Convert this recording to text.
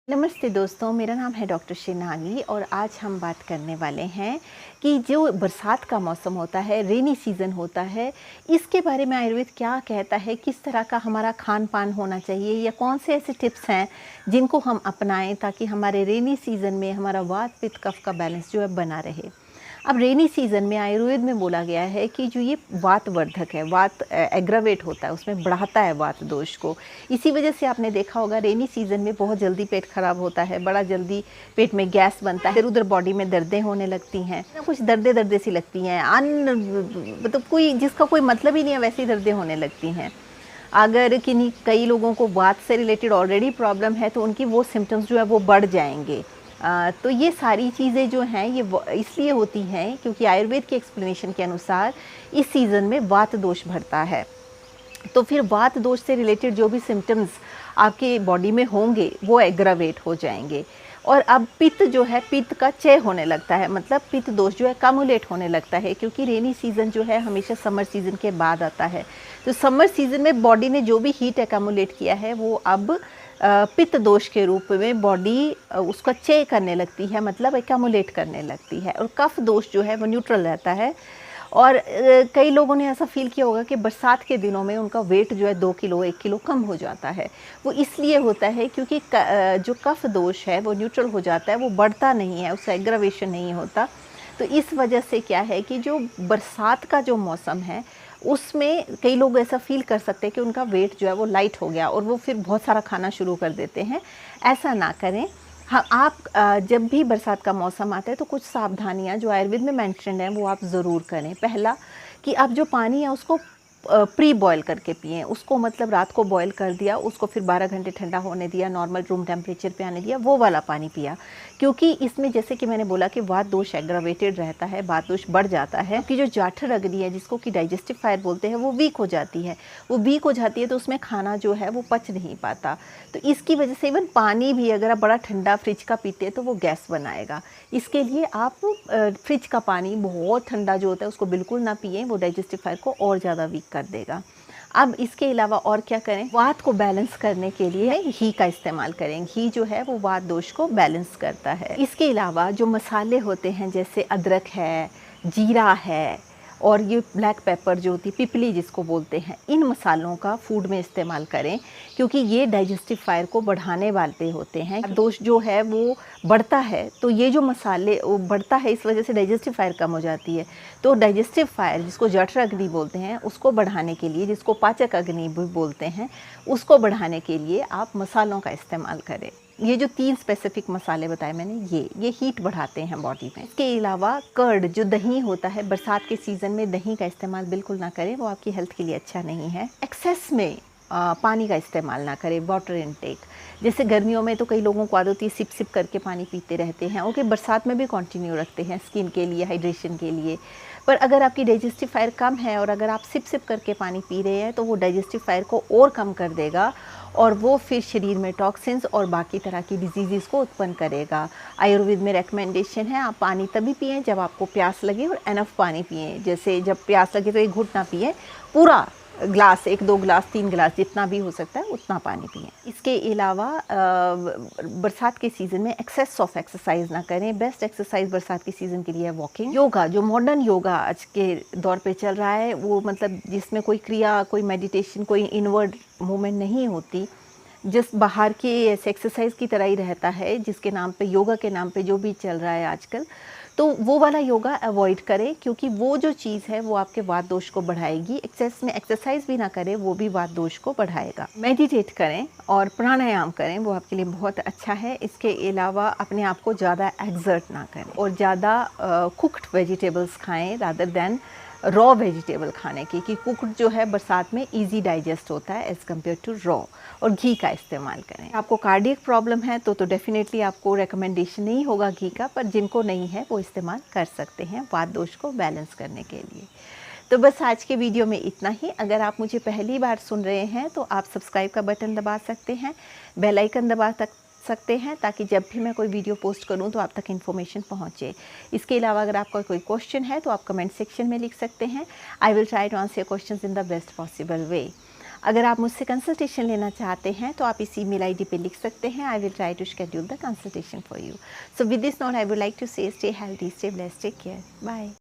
नमस्ते दोस्तों, मेरा नाम है डॉक्टर शेनाली और आज हम बात करने वाले हैं कि जो बरसात का मौसम होता है, रेनी सीज़न होता है, इसके बारे में आयुर्वेद क्या कहता है, किस तरह का हमारा खान-पान होना चाहिए या कौन से ऐसे टिप्स हैं जिनको हम अपनाएं ताकि हमारे रेनी सीज़न में हमारा वात, पित्त, कफ का बैलेंस जो है बना रहे। अब रेनी सीज़न में आयुर्वेद में बोला गया है कि जो ये वातवर्धक है, वात एग्रावेट होता है, उसमें बढ़ाता है वात दोष को। इसी वजह से आपने देखा होगा रेनी सीज़न में बहुत जल्दी पेट खराब होता है, बड़ा जल्दी पेट में गैस बनता है, इधर-उधर बॉडी में दर्दें होने लगती हैं, कुछ दर्दें-दर्दें सी लगती हैं, मतलब कोई जिसका कोई मतलब ही नहीं है वैसी दर्दें होने लगती हैं। अगर किन्हीं कई लोगों को वात से रिलेटेड ऑलरेडी प्रॉब्लम है तो उनकी वो सिम्पटम्स जो है वो बढ़ जाएँगे। तो ये सारी चीज़ें जो हैं ये इसलिए होती हैं क्योंकि आयुर्वेद के एक्सप्लेनेशन के अनुसार इस सीज़न में वात दोष बढ़ता है। तो फिर वात दोष से रिलेटेड जो भी सिम्पटम्स आपके बॉडी में होंगे वो एग्रावेट हो जाएंगे। और अब पित्त जो है, पित्त का क्षय होने लगता है, मतलब पित्त दोष जो है कम्युलेट होने लगता है क्योंकि रेनी सीज़न जो है हमेशा समर सीज़न के बाद आता है। तो समर सीज़न में बॉडी ने जो भी हीट एकम्युलेट किया है वो अब पित्त दोष के रूप में बॉडी उसका क्षय करने लगती है, मतलब एकम्युलेट करने लगती है। और कफ दोष जो है वो न्यूट्रल रहता है। और कई लोगों ने ऐसा फ़ील किया होगा कि बरसात के दिनों में उनका वेट जो है 2 किलो 1 किलो कम हो जाता है। वो इसलिए होता है क्योंकि जो कफ दोष है वो न्यूट्रल हो जाता है, वो बढ़ता नहीं है, उसका एग्रावेशन नहीं होता। तो इस वजह से क्या है कि जो बरसात का जो मौसम है उसमें कई लोग ऐसा फ़ील कर सकते हैं कि उनका वेट जो है वो लाइट हो गया और वो फिर बहुत सारा खाना शुरू कर देते हैं। ऐसा ना करें। हाँ, आप जब भी बरसात का मौसम आता है तो कुछ सावधानियाँ जो आयुर्वेद में मेंशन्ड हैं वो आप ज़रूर करें। पहला कि आप जो पानी है उसको प्री बॉयल करके पिएँ। उसको मतलब रात को बॉयल कर दिया, उसको फिर 12 घंटे ठंडा होने दिया, नॉर्मल रूम टेम्परेचर पे आने दिया, वो वाला पानी पिया। क्योंकि इसमें जैसे कि मैंने बोला कि वात दोष एग्रावेटेड रहता है, वात दोष बढ़ जाता है कि जो जठर अग्नि है जिसको कि डाइजेस्टिव फायर बोलते हैं वो वीक हो जाती है। वो वीक हो जाती है तो उसमें खाना जो है वो पच नहीं पाता। तो इसकी वजह से इवन पानी भी अगर आप बड़ा ठंडा फ्रिज का पीते हैं तो वो गैस बनाएगा। इसके लिए आप फ्रिज का पानी बहुत ठंडा जो होता है उसको बिल्कुल ना पिएँ, वो डाइजेस्टिव फायर को और ज़्यादा वीक कर देगा। अब इसके अलावा और क्या करें, वात को बैलेंस करने के लिए घी का इस्तेमाल करें। घी जो है वो वात दोष को बैलेंस करता है। इसके अलावा जो मसाले होते हैं जैसे अदरक है, जीरा है और ये ब्लैक पेपर जो होती है, पिपली जिसको बोलते हैं, इन मसालों का फूड में इस्तेमाल करें क्योंकि ये डाइजेस्टिव फायर को बढ़ाने वाले होते हैं। दोष जो है वो बढ़ता है तो ये जो मसाले वो बढ़ता है, इस वजह से डाइजेस्टिव फायर कम हो जाती है। तो डाइजेस्टिव फायर जिसको जठर अग्नि बोलते हैं उसको बढ़ाने के लिए, जिसको पाचक अग्नि भी बोलते हैं, उसको बढ़ाने के लिए आप मसालों का इस्तेमाल करें। ये जो 3 स्पेसिफिक मसाले बताए मैंने ये हीट बढ़ाते हैं बॉडी में। इसके अलावा कर्ड जो दही होता है, बरसात के सीज़न में दही का इस्तेमाल बिल्कुल ना करें, वो आपकी हेल्थ के लिए अच्छा नहीं है। एक्सेस में पानी का इस्तेमाल ना करें, वाटर इनटेक। जैसे गर्मियों में तो कई लोगों को आदत होती है सिप सिप करके पानी पीते रहते हैं, ओके, बरसात में भी कंटिन्यू रखते हैं स्किन के लिए, हाइड्रेशन के लिए। पर अगर आपकी डाइजेस्टिव फायर कम है और अगर आप सिप सिप करके पानी पी रहे हैं तो वो डाइजेस्टिव फायर को और कम कर देगा और वो फिर शरीर में टॉक्सिन्स और बाकी तरह की डिजीज़ को उत्पन्न करेगा। आयुर्वेद में रिकमेंडेशन है आप पानी तभी पिएं जब आपको प्यास लगे और एनफ पानी पिएं। जैसे जब प्यास लगे तो 1 घूंट ना पिएं, पूरा ग्लास, 1-2 ग्लास, 3 ग्लास जितना भी हो सकता है उतना पानी पिएं। इसके अलावा बरसात के सीज़न में एक्सेस ऑफ एक्सरसाइज ना करें। बेस्ट एक्सरसाइज बरसात के सीज़न के लिए है वॉकिंग। योगा, जो मॉडर्न योगा आज के दौर पे चल रहा है वो मतलब जिसमें कोई क्रिया, कोई मेडिटेशन, कोई इनवर्ड मूवमेंट नहीं होती, जिस बाहर के ऐसे एक्सरसाइज की तरह ही रहता है, जिसके नाम पे, योगा के नाम पे जो भी चल रहा है आजकल, तो वो वाला योगा अवॉइड करें क्योंकि वो जो चीज़ है वो आपके वात दोष को बढ़ाएगी। एक्सेस में एक्सरसाइज भी ना करें, वो भी वात दोष को बढ़ाएगा। मेडिटेट करें और प्राणायाम करें, वो आपके लिए बहुत अच्छा है। इसके अलावा अपने आप को ज़्यादा एक्सर्ट ना करें और ज़्यादा कुक्ड वेजिटेबल्स खाएं रादर दैन रॉ वेजिटेबल खाने की, कि कुक्ड जो है बरसात में इजी डाइजेस्ट होता है एज़ कम्पेयर टू रॉ। और घी का इस्तेमाल करें। आपको कार्डियक प्रॉब्लम है तो डेफिनेटली आपको रिकमेंडेशन नहीं होगा घी का, पर जिनको नहीं है वो इस्तेमाल कर सकते हैं वात दोष को बैलेंस करने के लिए। तो बस आज के वीडियो में इतना ही। अगर आप मुझे पहली बार सुन रहे हैं तो आप सब्सक्राइब का बटन दबा सकते हैं, बेल आइकन दबा सकते हैं ताकि जब भी मैं कोई वीडियो पोस्ट करूं तो आप तक इन्फॉर्मेशन पहुंचे। इसके अलावा अगर आपका कोई क्वेश्चन है तो आप कमेंट सेक्शन में लिख सकते हैं। I will try to answer your questions in the best possible way. अगर आप मुझसे कंसल्टेशन लेना चाहते हैं तो आप इस ईमेल आईडी पे लिख सकते हैं। I will try to schedule the consultation for you. So with this note I would like to say stay healthy, stay blessed, take care, bye.